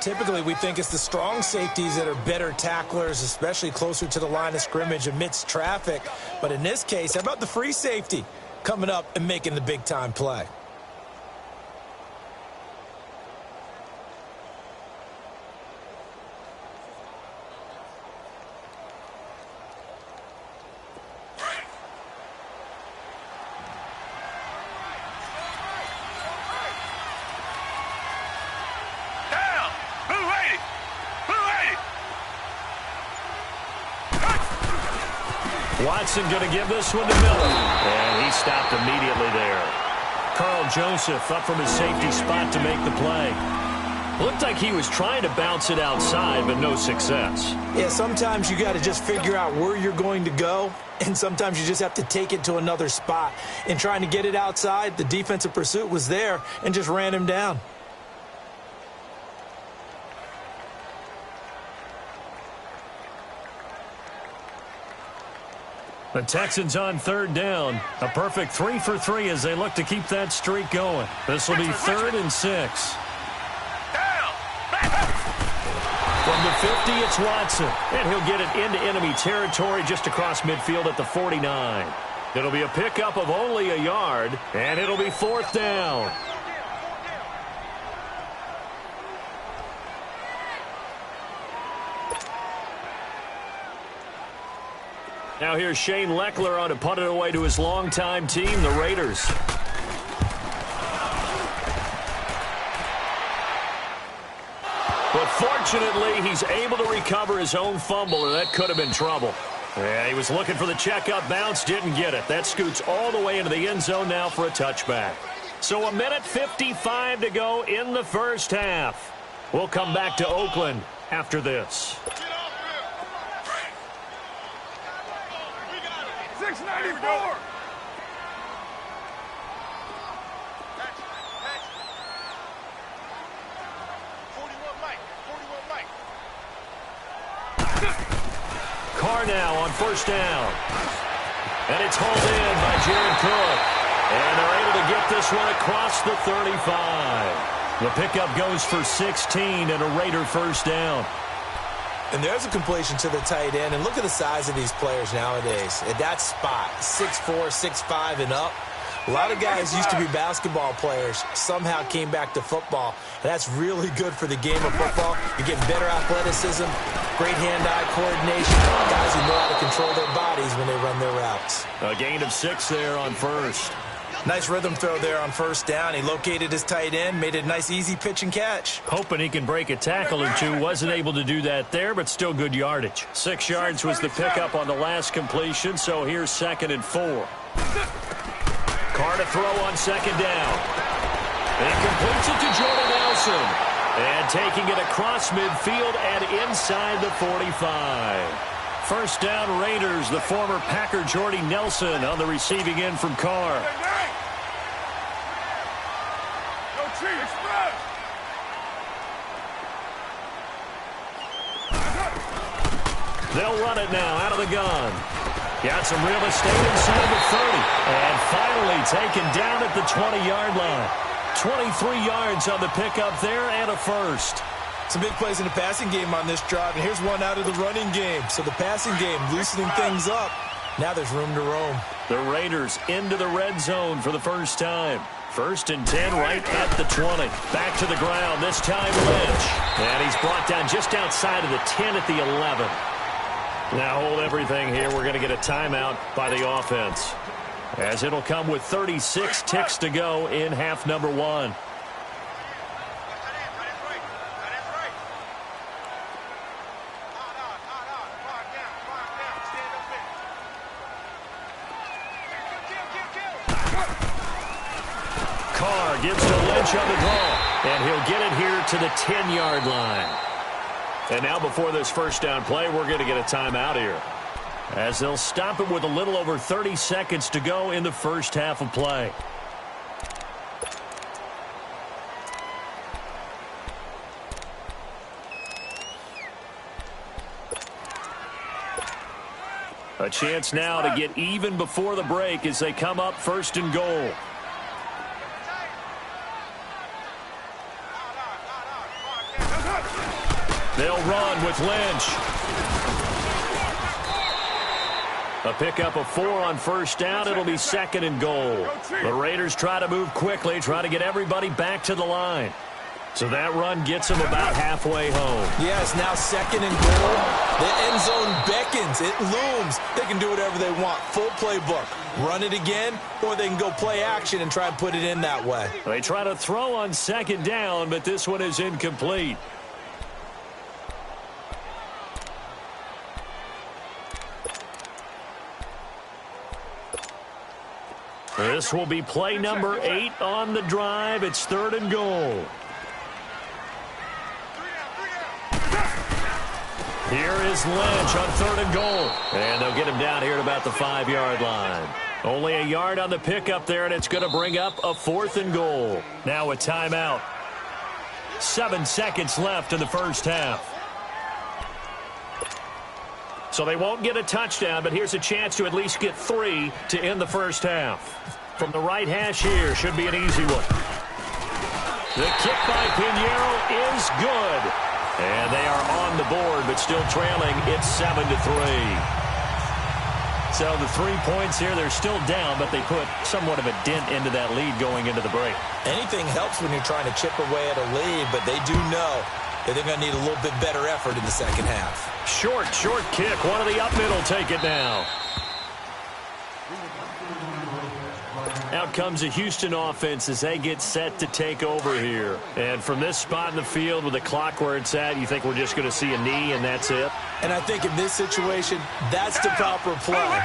typically we think it's the strong safeties that are better tacklers, especially closer to the line of scrimmage amidst traffic. But in this case, how about the free safety coming up and making the big-time play? Watson going to give this one to Miller. And he stopped immediately there. Carl Joseph up from his safety spot to make the play. Looked like he was trying to bounce it outside, but no success. Yeah, sometimes you got to just figure out where you're going to go, and sometimes you just have to take it to another spot. In trying to get it outside, the defensive pursuit was there and just ran him down. The Texans on third down. A perfect 3 for 3 as they look to keep that streak going. This will be 3rd and 6. From the 50, it's Watson. And he'll get it into enemy territory just across midfield at the 49. It'll be a pickup of only a yard, and it'll be 4th down. Now here's Shane Leckler on to punt it away to his longtime team, the Raiders. But fortunately, he's able to recover his own fumble, and that could have been trouble. Yeah, he was looking for the checkup bounce, didn't get it. That scoots all the way into the end zone now for a touchback. So 1:55 to go in the first half. We'll come back to Oakland after this. 694. Carr now on first down. And it's hauled in by Jared Cook. And they're able to get this one across the 35. The pickup goes for 16 and a Raider first down. And there's a completion to the tight end. And look at the size of these players nowadays. At that spot, 6'4", 6'5", and up. A lot of guys used to be basketball players, somehow came back to football. And that's really good for the game of football. You're getting better athleticism, great hand-eye coordination. Guys who know how to control their bodies when they run their routes. A gain of 6 there on first. Nice rhythm throw there on first down. He located his tight end, made it a nice, easy pitch and catch. Hoping he can break a tackle or two. Wasn't able to do that there, but still good yardage. 6 yards was the pickup on the last completion, so here's 2nd and 4. Carr to throw on 2nd down. And completes it to Jordan Nelson. And taking it across midfield and inside the 45. First down Raiders, the former Packer Jordy Nelson on the receiving end from Carr. They'll run it now out of the gun. Got some real estate inside the 30. And finally taken down at the 20-yard line. 23 yards on the pickup there and a first. Some big plays in the passing game on this drive, and here's one out of the running game. So the passing game loosening things up. Now there's room to roam. The Raiders into the red zone for the first time. 1st and 10 right at the 20. Back to the ground, this time Lynch. And he's brought down just outside of the 10 at the 11. Now hold everything here. We're going to get a timeout by the offense, as it'll come with 36 ticks to go in half number 1. Carr gives to Lynch on the draw, and he'll get it here to the 10-yard line. And now before this first down play, we're going to get a timeout here, as they'll stop it with a little over 30 seconds to go in the first half of play. A chance now to get even before the break as they come up 1st and goal. They'll run with Lynch. A pickup of 4 on first down. It'll be 2nd and goal. The Raiders try to move quickly, try to get everybody back to the line. So that run gets them about halfway home. Yes, now 2nd and goal. The end zone beckons. It looms. They can do whatever they want. Full playbook. Run it again, or they can go play action and try and put it in that way. They try to throw on 2nd down, but this one is incomplete. This will be play number 8 on the drive. It's 3rd and goal. Here is Lynch on 3rd and goal. And they'll get him down here at about the 5-yard line. Only a yard on the pickup there, and it's going to bring up a 4th and goal. Now a timeout. 7 seconds left in the first half. So they won't get a touchdown, but here's a chance to at least get 3 to end the first half. From the right hash here, should be an easy one. The kick by Pinheiro is good. And they are on the board, but still trailing. It's 7-3. So the 3 points here, they're still down, but they put somewhat of a dent into that lead going into the break. Anything helps when you're trying to chip away at a lead, but they do know that they're going to need a little bit better effort in the second half. Short kick. One of the up middle take it now. Out comes the Houston offense as they get set to take over here. And from this spot in the field with the clock where it's at, you think we're just going to see a knee and that's it? And I think in this situation, that's the proper play.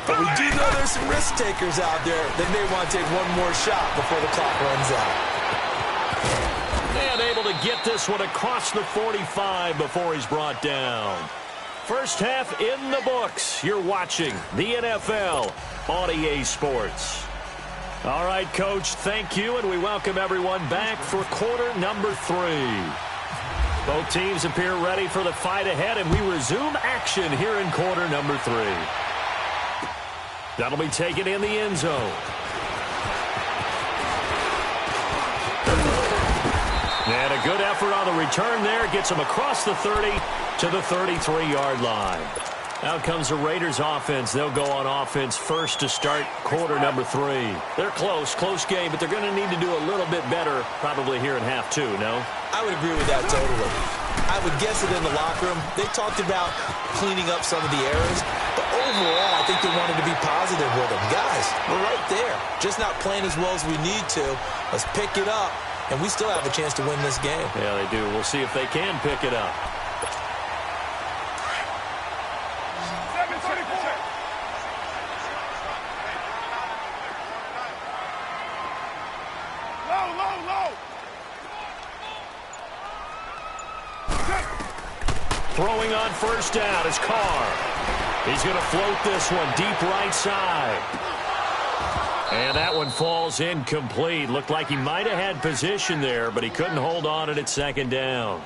But we do know there's some risk takers out there that may want to take one more shot before the clock runs out. And able to get this one across the 45 before he's brought down. First half in the books. You're watching the NFL on EA Sports. All right, Coach, thank you, and we welcome everyone back for quarter number 3. Both teams appear ready for the fight ahead, and we resume action here in quarter number 3. That'll be taken in the end zone. And a good effort on the return there. Gets him across the 30 to the 33-yard line. Out comes the Raiders offense. They'll go on offense first to start quarter number 3. They're close game, but they're going to need to do a little bit better probably here in half 2, no? I would agree with that totally. I would guess it in the locker room. They talked about cleaning up some of the errors, but overall, I think they wanted to be positive with them. Guys, we're right there. Just not playing as well as we need to. Let's pick it up, and we still have a chance to win this game. Yeah, they do. We'll see if they can pick it up. Throwing on first down is Carr. He's going to float this one deep right side. And that one falls incomplete. Looked like he might have had position there, but he couldn't hold on it at second down.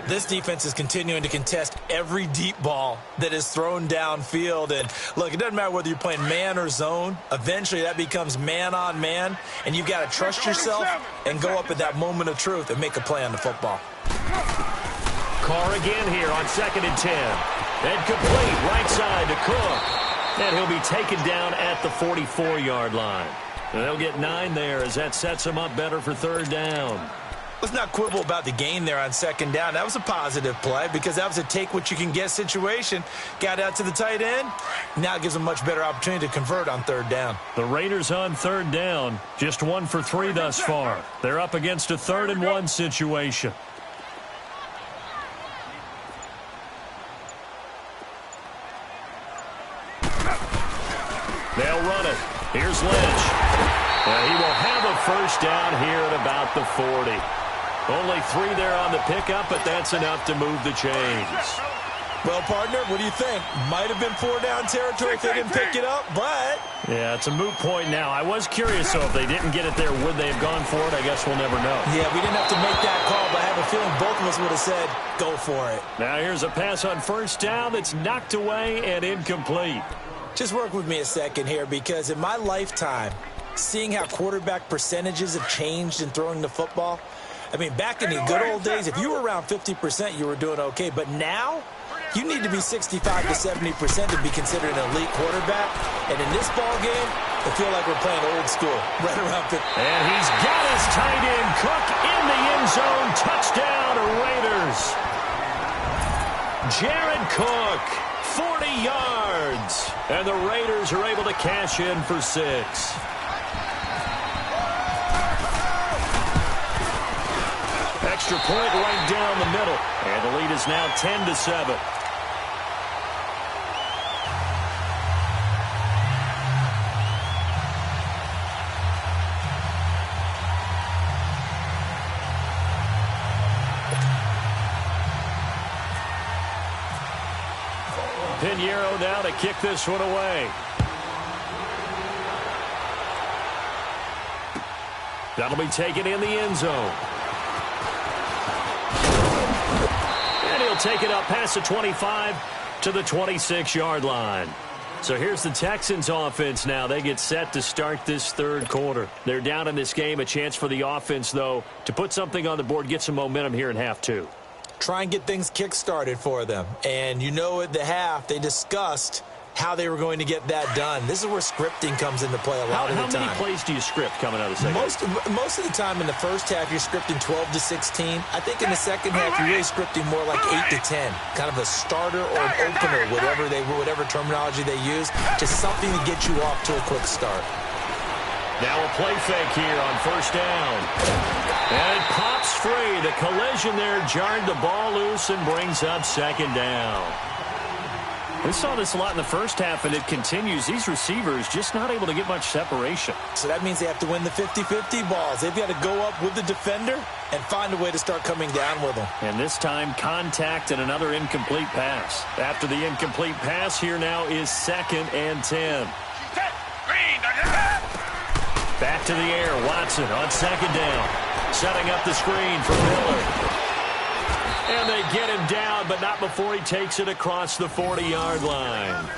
This defense is continuing to contest every deep ball that is thrown downfield. And, look, it doesn't matter whether you're playing man or zone. Eventually, that becomes man on man, and you've got to trust yourself and go up at that moment of truth and make a play on the football. Carr again here on 2nd and 10. And complete right side to Cook. And he'll be taken down at the 44-yard line. And they'll get 9 there as that sets him up better for 3rd down. Let's not quibble about the gain there on 2nd down. That was a positive play because that was a take-what-you-can-get situation. Got out to the tight end. Now it gives them a much better opportunity to convert on 3rd down. The Raiders on 3rd down. Just 1 for 3 thus far. They're up against a 3rd and 1 situation. They'll run it. Here's Lynch. And he will have a first down here at about the 40. Only 3 there on the pickup, but that's enough to move the chains. Well, partner, what do you think? Might have been 4-down territory if they didn't pick it up, but... Yeah, it's a moot point now. I was curious, so if they didn't get it there, would they have gone for it? I guess we'll never know. Yeah, we didn't have to make that call, but I have a feeling both of us would have said, go for it. Now here's a pass on first down that's knocked away and incomplete. Just work with me a second here, because in my lifetime, seeing how quarterback percentages have changed in throwing the football, I mean, back in the good old days, if you were around 50%, you were doing okay. But now, you need to be 65 to 70% to be considered an elite quarterback. And in this ball game, I feel like we're playing old school, right around 50. And he's got his tight end, Cook, in the end zone. Touchdown, Raiders. Jared Cook, 40 yards. And the Raiders are able to cash in for 6. Extra point right down the middle. And the lead is now 10-7. Pinheiro now to kick this one away. That'll be taken in the end zone. And he'll take it up past the 25 to the 26-yard line. So here's the Texans offense now. They get set to start this third quarter. They're down in this game. A chance for the offense, though, to put something on the board, get some momentum here in half two. Try and get things kick-started for them. And you know at the half, they discussed how they were going to get that done. This is where scripting comes into play a lot of the time. How many plays do you script coming out of the second? Most of the time in the first half, you're scripting 12 to 16. I think in the second half, you're really scripting more like 8 to 10. Kind of a starter or an opener, whatever terminology they use, just something to get you off to a quick start. Now a play fake here on first down. And it pops free. The collision there jarred the ball loose and brings up second down. We saw this a lot in the first half, and it continues. These receivers just not able to get much separation. So that means they have to win the 50-50 balls. They've got to go up with the defender and find a way to start coming down with them. And this time, contact and another incomplete pass. After the incomplete pass, here now is 2nd and 10. Back to the air. Watson on second down. Setting up the screen for Miller. And they get him down, but not before he takes it across the 40-yard line.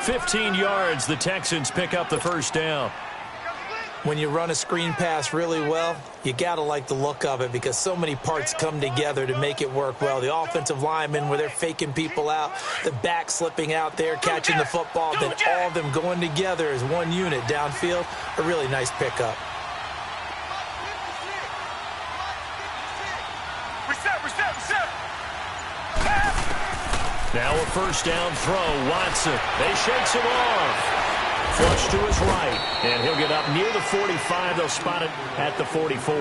15 yards, the Texans pick up the first down. When you run a screen pass really well, you got to like the look of it because so many parts come together to make it work well. The offensive linemen, where they're faking people out, the back slipping out there, catching the football, then all of them going together as one unit downfield. A really nice pickup. Now a first down throw. Watson. They shakes him off. Flush to his right. And he'll get up near the 45. They'll spot it at the 44.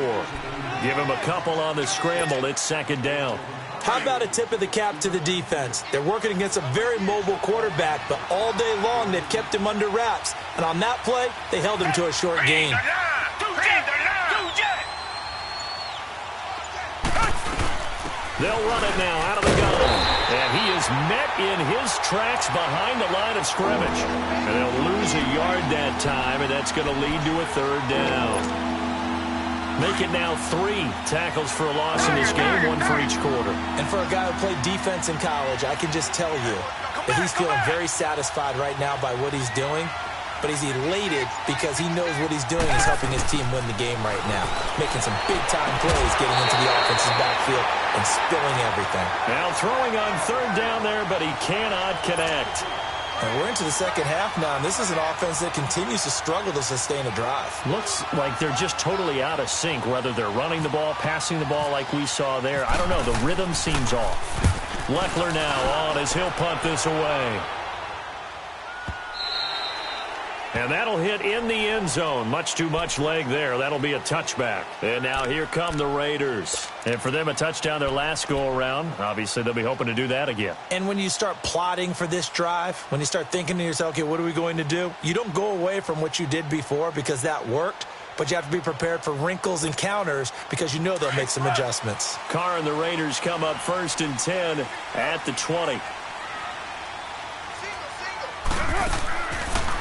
Give him a couple on the scramble. It's second down. How about a tip of the cap to the defense? They're working against a very mobile quarterback, but all day long they've kept him under wraps. And on that play, they held him to a short gain. They'll run it now out of the gun. And he is met in his tracks behind the line of scrimmage. And they'll lose a yard that time, and that's going to lead to a third down. Make it now 3 tackles for a loss in this game, 1 for each quarter. And for a guy who played defense in college, I can just tell you that he's feeling very satisfied right now by what he's doing. But he's elated because he knows what he's doing is helping his team win the game right now. Making some big-time plays, getting into the offense's backfield and spilling everything. Now throwing on third down there, but he cannot connect. And we're into the second half now, and this is an offense that continues to struggle to sustain a drive. Looks like they're just totally out of sync, whether they're running the ball, passing the ball like we saw there. I don't know. The rhythm seems off. Leckler now on as he'll punt this away. And that'll hit in the end zone. Much too much leg there. That'll be a touchback. And now here come the Raiders. And for them, a touchdown their last go-around. Obviously, they'll be hoping to do that again. And when you start plotting for this drive, when you start thinking to yourself, okay, what are we going to do? You don't go away from what you did before because that worked. But you have to be prepared for wrinkles and counters because you know they'll make some adjustments. Carr and the Raiders come up 1st and 10 at the 20.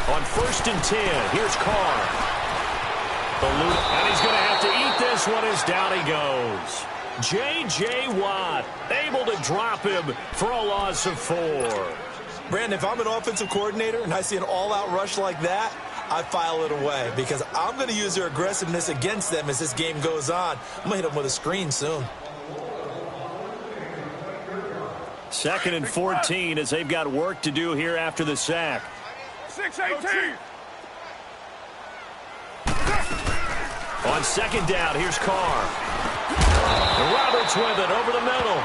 On 1st and 10, here's Carr. And he's going to have to eat this one as down he goes. J.J. Watt able to drop him for a loss of 4. Brandon, if I'm an offensive coordinator and I see an all-out rush like that, I file it away because I'm going to use their aggressiveness against them as this game goes on. I'm going to hit them with a screen soon. 2nd and 14 as they've got work to do here after the sack. 6-18. On 2nd down, here's Carr. And Roberts with it over the middle.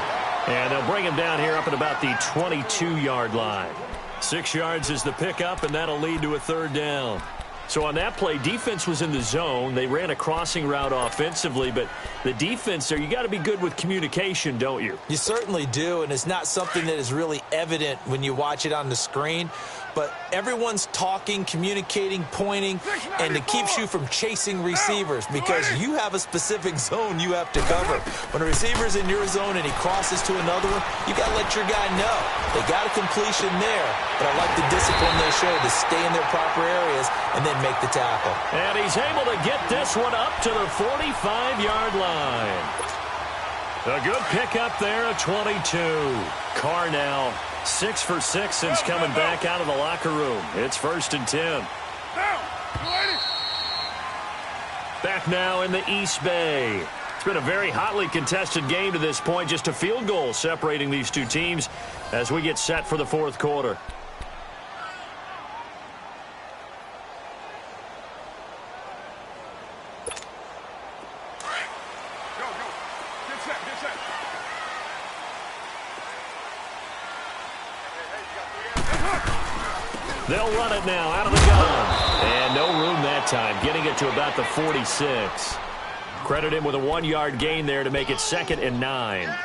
And they'll bring him down here up at about the 22-yard line. 6 yards is the pickup, and that'll lead to a 3rd down. So on that play, defense was in the zone. They ran a crossing route offensively, but the defense there, you got to be good with communication, don't you? You certainly do, and it's not something that is really evident when you watch it on the screen. But everyone's talking, communicating, pointing, and it keeps you from chasing receivers because you have a specific zone you have to cover. When a receiver's in your zone and he crosses to another one, you got to let your guy know. They got a completion there, but I like the discipline they show to stay in their proper areas and then make the tackle. And he's able to get this one up to the 45-yard line. A good pickup there at 22. Carr now 6 for 6 since coming back out of the locker room. It's 1st and 10. Back now in the East Bay. It's been a very hotly contested game to this point. Just a field goal separating these two teams as we get set for the 4th quarter. They'll run it now out of the gun. And no room that time, getting it to about the 46. Credit him with a 1-yard gain there to make it 2nd and 9.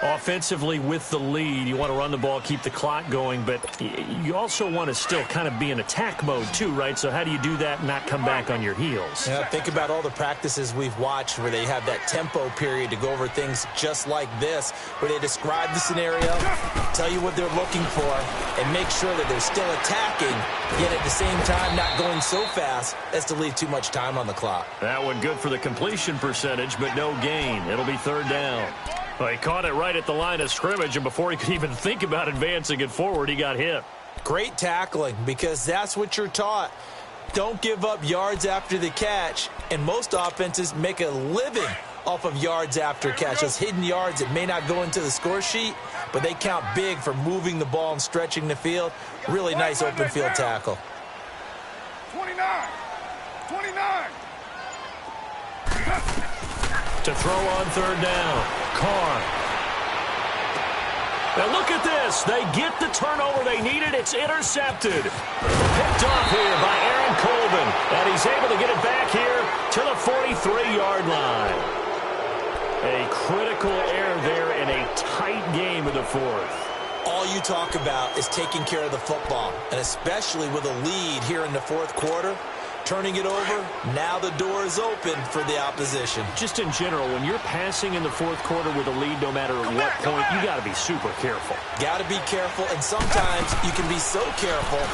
Offensively with the lead, you want to run the ball, keep the clock going, but you also want to still kind of be in attack mode too, right? So how do you do that and not come back on your heels? Yeah, think about all the practices we've watched where they have that tempo period to go over things just like this, where they describe the scenario, tell you what they're looking for, and make sure that they're still attacking, yet at the same time not going so fast as to leave too much time on the clock. That one good for the completion percentage, but no gain. It'll be 3rd down. Well, he caught it right at the line of scrimmage, and before he could even think about advancing it forward, he got hit. Great tackling, because that's what you're taught. Don't give up yards after the catch, and most offenses make a living off of yards after catch. Those hidden yards that may not go into the score sheet, but they count big for moving the ball and stretching the field. Really nice open field tackle. 29. To throw on 3rd down, Carr. Now look at this. They get the turnover they needed. It's intercepted. Picked off here by Aaron Colvin. And he's able to get it back here to the 43-yard line. A critical error there in a tight game of the 4th. All you talk about is taking care of the football, and especially with a lead here in the 4th quarter. Turning it over, now the door is open for the opposition. Just in general, when you're passing in the 4th quarter with a lead, no matter at what point, you got to be super careful. Got to be careful, and sometimes you can be so careful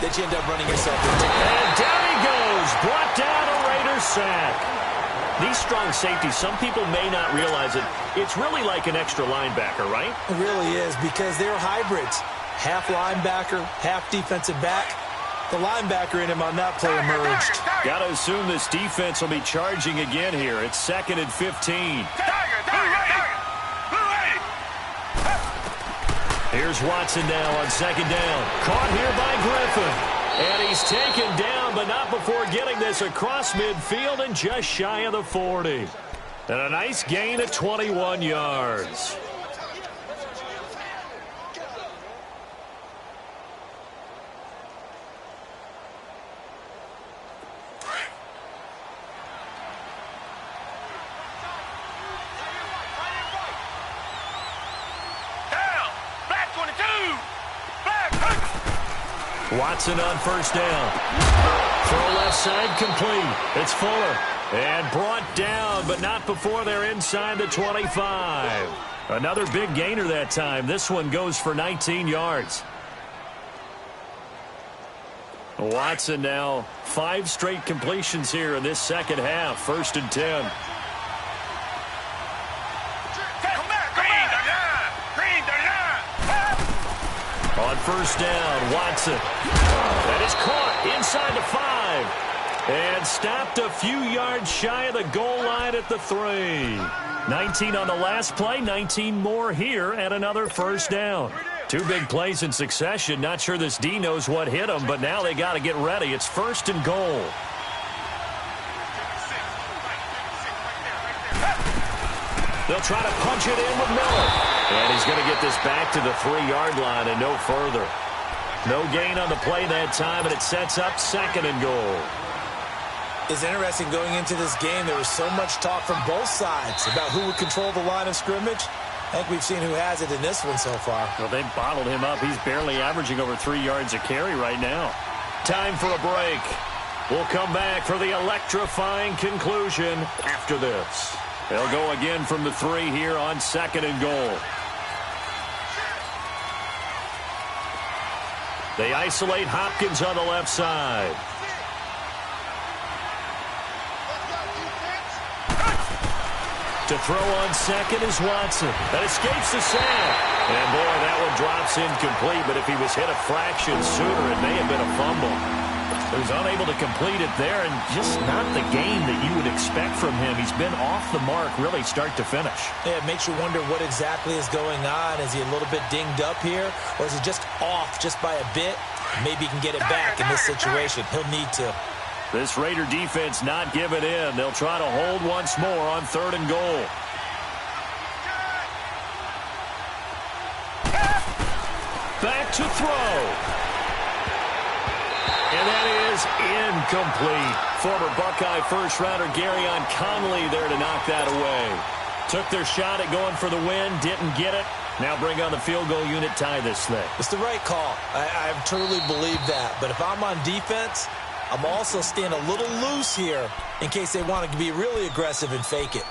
that you end up running yourself into it. And down he goes, brought down a Raider sack. These strong safeties, some people may not realize it. It's really like an extra linebacker, right? It really is, because they're hybrids. Half linebacker, half defensive back. The linebacker in him on that play emerged. Got to assume this defense will be charging again here. It's 2nd and 15. Here's Watson now on 2nd down. Caught here by Griffin. And he's taken down, but not before getting this across midfield and just shy of the 40. And a nice gain of 21 yards. Watson on 1st down. Throw left side complete. It's Fuller. And brought down, but not before they're inside the 25. Another big gainer that time. This one goes for 19 yards. Watson now 5 straight completions here in this 2nd half. 1st and 10. On 1st down, Watson. That is caught inside the 5. drive. And stopped a few yards shy of the goal line at the 3. 19 on the last play, 19 more here and another first down. 2 big plays in succession. Not sure this D knows what hit them, but now they got to get ready. It's 1st and goal. They'll try to punch it in with Miller. And he's going to get this back to the 3-yard line and no further. No gain on the play that time, and it sets up 2nd and goal. It's interesting going into this game. There was so much talk from both sides about who would control the line of scrimmage. I think we've seen who has it in this one so far. Well, they've bottled him up. He's barely averaging over 3 yards a carry right now. Time for a break. We'll come back for the electrifying conclusion after this. They'll go again from the 3 here on 2nd and goal. They isolate Hopkins on the left side. To throw on 2nd is Watson. That escapes the sack. And, boy, that one drops incomplete. But if he was hit a fraction sooner, it may have been a fumble. He was unable to complete it there, and just not the game that you would expect from him. He's been off the mark really start to finish. Yeah, it makes you wonder what exactly is going on. Is he a little bit dinged up here, or is he just off just by a bit? Maybe he can get it back in this situation. He'll need to. This Raider defense not giving in. They'll try to hold once more on 3rd and goal. Back to throw. And that is incomplete. Former Buckeye first-rounder Garyon Conley there to knock that away. Took their shot at going for the win, didn't get it. Now bring on the field goal unit, tie this thing. It's the right call. I truly believe that. But if I'm on defense, I'm also staying a little loose here in case they want to be really aggressive and fake it.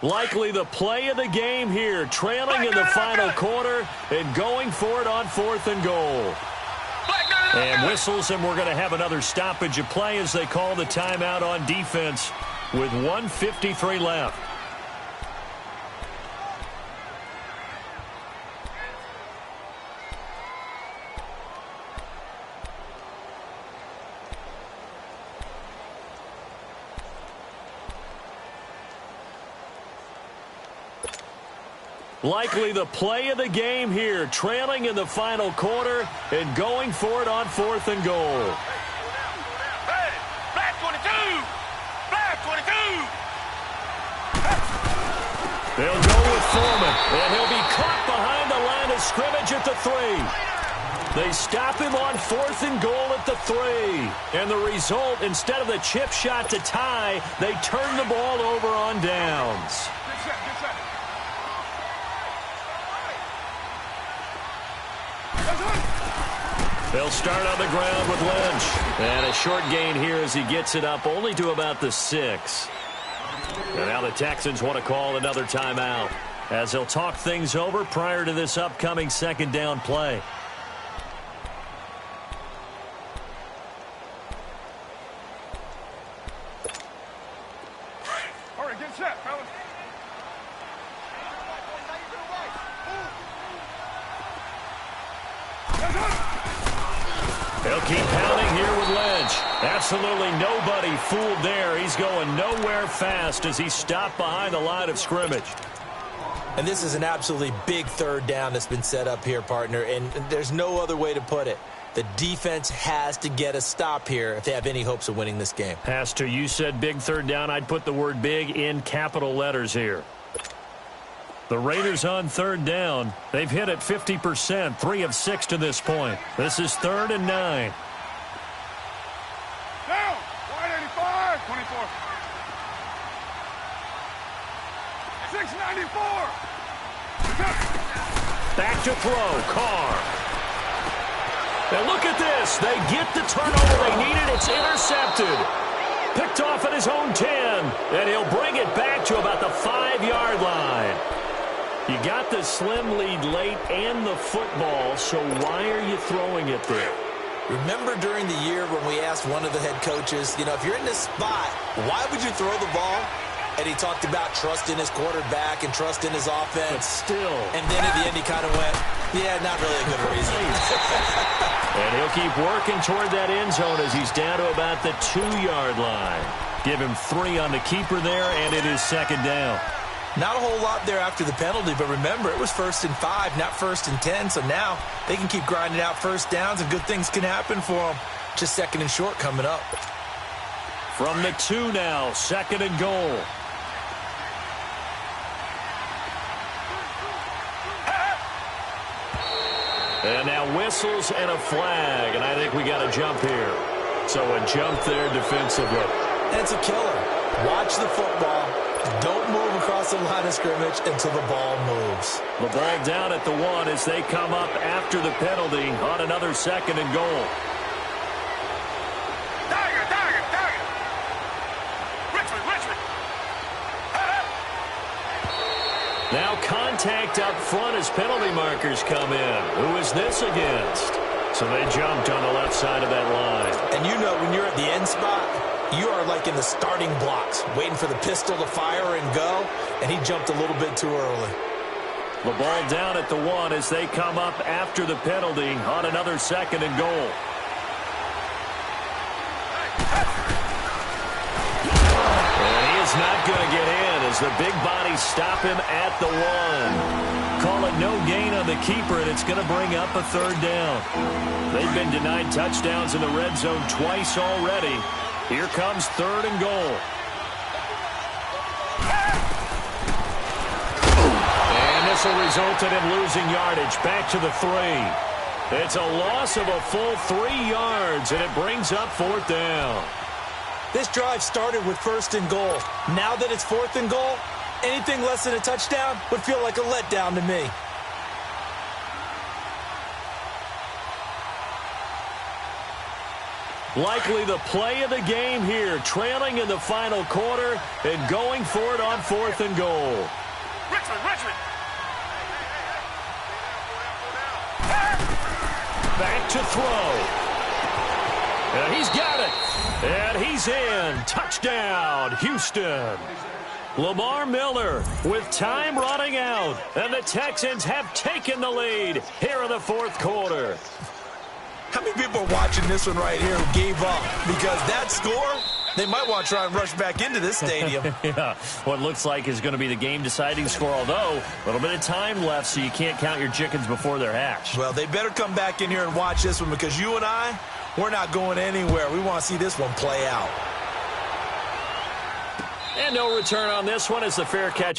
Likely the play of the game here, trailing in the final quarter and going for it on 4th and goal. And whistles, and we're going to have another stoppage of play as they call the timeout on defense with 1:53 left. Likely the play of the game here, trailing in the final quarter and going for it on 4th and goal. Hey, black 22! Black 22! They'll go with Foreman, and he'll be caught behind the line of scrimmage at the 3. They stop him on 4th and goal at the 3. And the result, instead of the chip shot to tie, they turn the ball over on downs. Good set, good set. They'll start on the ground with Lynch. And a short gain here as he gets it up only to about the 6. And now the Texans want to call another timeout as they'll talk things over prior to this upcoming 2nd down play. All right, get set, fellas. They'll keep pounding here with Lynch. Absolutely nobody fooled there. He's going nowhere fast as he's stopped behind the line of scrimmage. And this is an absolutely big 3rd down that's been set up here, partner, and there's no other way to put it. The defense has to get a stop here if they have any hopes of winning this game. Has to. You said big 3rd down. I'd put the word big in capital letters here. The Raiders on 3rd down. They've hit it 50%, 3 of 6 to this point. This is 3rd and 9. Down! 185, 24. 694. Back to throw, Carr. Now look at this. They get the turnover they needed. It's intercepted. Picked off at his own 10. And he'll bring it back to about the 5-yard line. You got the slim lead late and the football, so why are you throwing it there? Remember during the year when we asked one of the head coaches, if you're in this spot, why would you throw the ball? And he talked about trusting his quarterback and trusting his offense. But still. And then at the end he kind of went, yeah, not really a good reason. And he'll keep working toward that end zone as he's down to about the 2-yard line. Give him 3 on the keeper there, and it is second down. Not a whole lot there after the penalty, but remember, it was 1st and 5, not 1st and 10, so now they can keep grinding out first downs, and good things can happen for them. Just 2nd and short coming up. From the 2 now, 2nd and goal. And now whistles and a flag, and I think we got a jump here. So a jump there defensively. That's a killer. Watch the football. Don't move across the line of scrimmage until the ball moves. The ball down at the 1 as they come up after the penalty on another 2nd and goal. Now contact up front as penalty markers come in. Who is this against? So they jumped on the left side of that line. And when you're at the end spot, you are like in the starting blocks, waiting for the pistol to fire and go, and he jumped a little bit too early. The ball down at the 1 as they come up after the penalty on another 2nd and goal. And he is not going to get in as the big bodies stop him at the 1. Call it no gain on the keeper, and it's going to bring up a 3rd down. They've been denied touchdowns in the red zone twice already. Here comes 3rd and goal. And this will result in him losing yardage back to the 3. It's a loss of a full 3 yards, and it brings up 4th down. This drive started with 1st and goal. Now that it's 4th and goal, anything less than a touchdown would feel like a letdown to me. Likely the play of the game here, trailing in the final quarter and going for it on 4th and goal. Richmond. Back to throw. And he's got it. And he's in. Touchdown, Houston. Lamar Miller with time running out. And the Texans have taken the lead here in the 4th quarter. How many people are watching this one right here who gave up? Because that score, they might want to try and rush back into this stadium. Yeah, what looks like is going to be the game-deciding score, although a little bit of time left, so you can't count your chickens before they're hatched. Well, they better come back in here and watch this one because you and I, we're not going anywhere. We want to see this one play out. And no return on this one as the fair catch.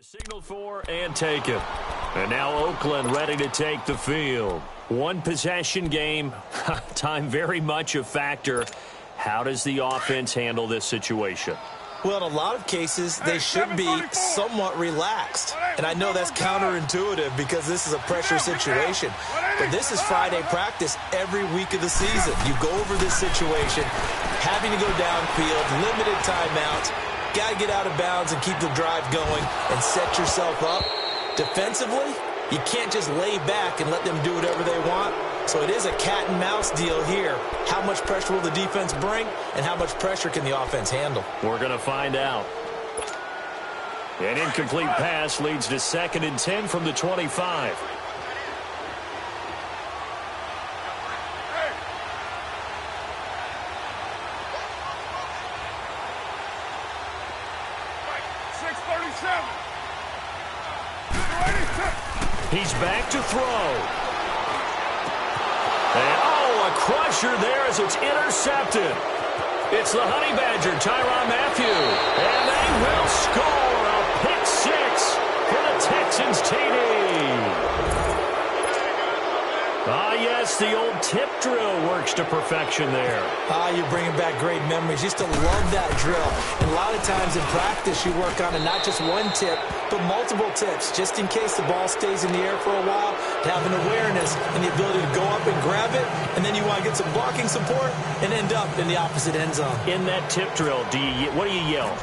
Signaled for and taken. And now Oakland ready to take the field. One possession game. Time very much a factor. How does the offense handle this situation? Well, in a lot of cases, they should be somewhat relaxed. And I know that's counterintuitive because this is a pressure situation. But this is Friday practice every week of the season. You go over this situation, having to go downfield, limited timeouts, got to get out of bounds and keep the drive going and set yourself up. Defensively, you can't just lay back and let them do whatever they want. So it is a cat and mouse deal here. How much pressure will the defense bring, and how much pressure can the offense handle? We're going to find out. An incomplete pass leads to 2nd and 10 from the 25. 287. 282. He's back to throw. And, a crusher there as it's intercepted. It's the Honey Badger, Tyrann Mathieu. And they will score a pick six for the Texans TD. Yes, the old tip drill works to perfection there. You're bringing back great memories. Used to love that drill. And a lot of times in practice, you work on it, not just one tip, but multiple tips, just in case the ball stays in the air for a while, to have an awareness and the ability to go up and grab it, and then you want to get some blocking support and end up in the opposite end zone. In that tip drill, what do you yell?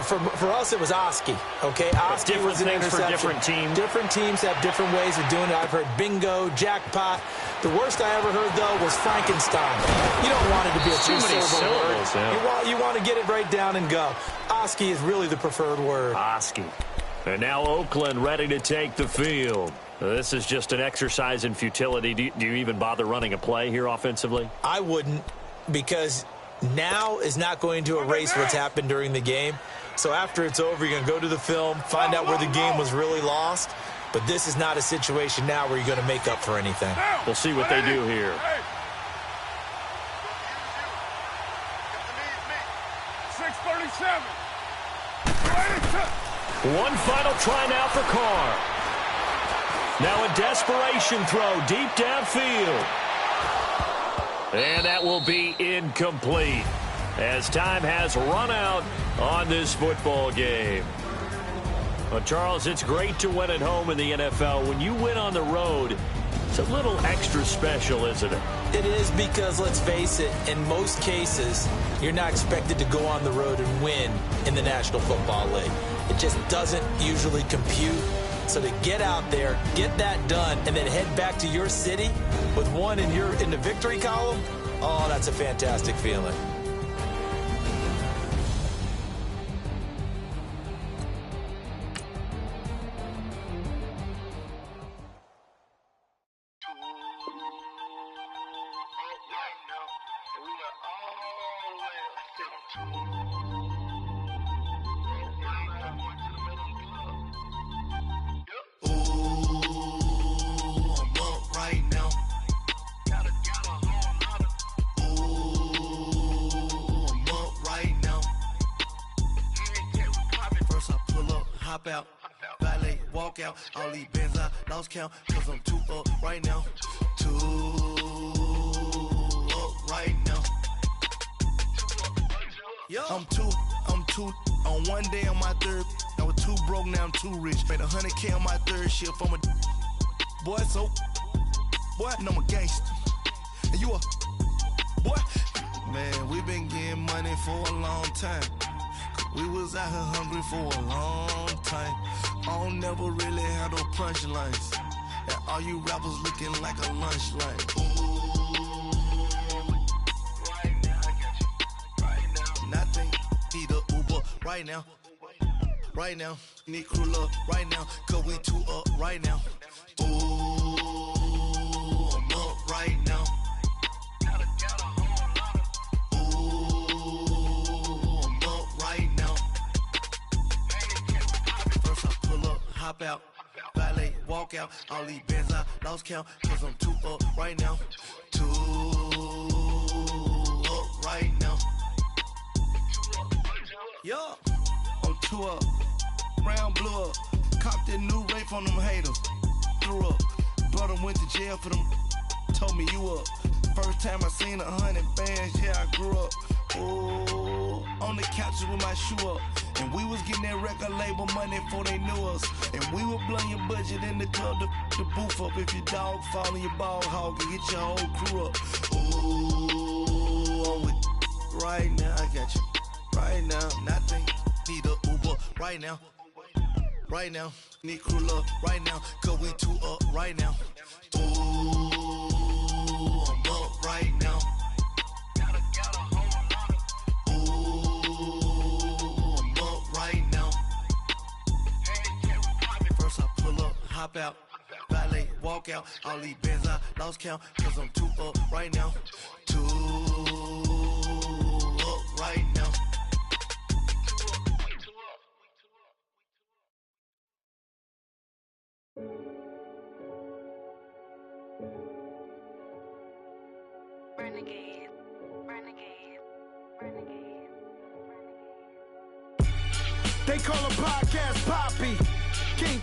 For us, it was Oski. Okay, Oski was an interception. For different teams. Different teams have different ways of doing it. I've heard bingo, jackpot. The worst I ever heard, though, was Frankenstein. You don't want it to be a two-syllable word. Yeah. You want to get it right down and go. Oski is really the preferred word. Oski. And now Oakland ready to take the field. This is just an exercise in futility. Do you even bother running a play here offensively? I wouldn't, because now is not going to erase what's happened during the game. So after it's over, you're going to go to the film, find out where the game was really lost. But this is not a situation now where you're going to make up for anything. We'll see what they do here. 637. One final try now for Carr. Now a desperation throw deep downfield. And that will be incomplete as time has run out on this football game. Well, Charles, it's great to win at home in the NFL. When you win on the road, it's a little extra special, isn't it? It is, because, let's face it, in most cases, you're not expected to go on the road and win in the National Football League. It just doesn't usually compute. So to get out there, get that done, and then head back to your city with one in the victory column, oh, that's a fantastic feeling. Out, valet, walk out, all these bands I lost count, cause I'm too up right now, too up right now. I'm two, on one day on my third, I was too broke, now I'm too rich, made 100K on my third shift, I'm a boy, I'm a gangster, and you a boy, man, we been getting money for a long time. We was out here hungry for a long time. I don't never really have no punchlines. And all you rappers looking like a lunch line. Ooh, right now, I got you. Right now. Nothing, need a Uber right now. Right now, need crew love right now. Cause we too up right now. Ooh, I'm up right now. Hop out, valet, walk out, all these bands I lost count, cause I'm too up right now, too up right now. Yo, I'm too up, round blew up, copped that new rape from them haters, threw up, brother went to jail for them, told me you up, first time I seen 100 bands, yeah I grew up, ooh, on the couches with my shoe up. And we was getting that record label money before they knew us. And we were blowing your budget in the club to boof up. If your dog fall in your ball hog and get your whole crew up. Ooh, I'm with right now, I got you. Right now, nothing, need a Uber right now. Right now, need crew love right now. Cause we too up right now. Ooh, I'm up right now. Hop out, valet, walk out, all these bands I lost count, cause I'm too up right now, too up right now. Renegade, renegade, renegade, renegade. They call a podcast Poppy. King